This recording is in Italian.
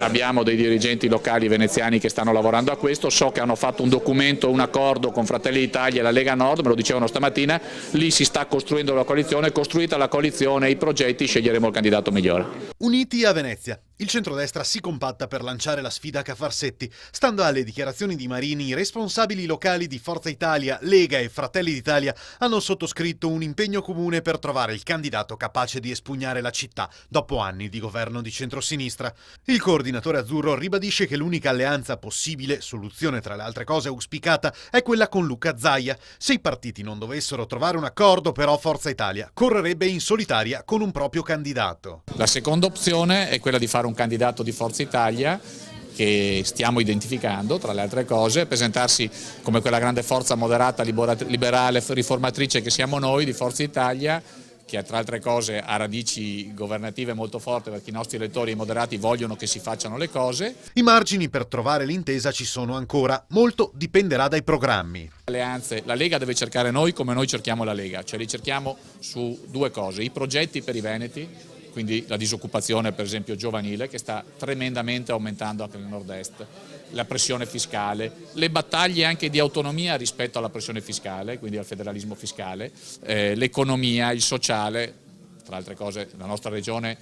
Abbiamo dei dirigenti locali veneziani che stanno lavorando a questo, so che hanno fatto un documento, un accordo con Fratelli d'Italia e la Lega Nord, me lo dicevano stamattina, lì si sta costruendo la coalizione, costruita la coalizione e i progetti sceglieremo il candidato migliore. Uniti a Venezia. Il centrodestra si compatta per lanciare la sfida Cafarsetti. Stando alle dichiarazioni di Marini, i responsabili locali di Forza Italia, Lega e Fratelli d'Italia hanno sottoscritto un impegno comune per trovare il candidato capace di espugnare la città dopo anni di governo di centrosinistra. Il coordinatore azzurro ribadisce che l'unica alleanza possibile, soluzione tra le altre cose auspicata, è quella con Luca Zaia. Se i partiti non dovessero trovare un accordo, però Forza Italia correrebbe in solitaria con un proprio candidato. La seconda opzione è quella di fare un candidato di Forza Italia che stiamo identificando, tra le altre cose, presentarsi come quella grande forza moderata, liberale, riformatrice che siamo noi di Forza Italia, che tra altre cose ha radici governative molto forti perché i nostri elettori e moderati vogliono che si facciano le cose. I margini per trovare l'intesa ci sono ancora, molto dipenderà dai programmi. Alleanze, la Lega deve cercare noi come noi cerchiamo la Lega, cioè li cerchiamo su due cose, i progetti per i veneti, quindi la disoccupazione per esempio giovanile che sta tremendamente aumentando anche nel nord-est, la pressione fiscale, le battaglie anche di autonomia rispetto alla pressione fiscale, quindi al federalismo fiscale, l'economia, il sociale, tra altre cose la nostra regione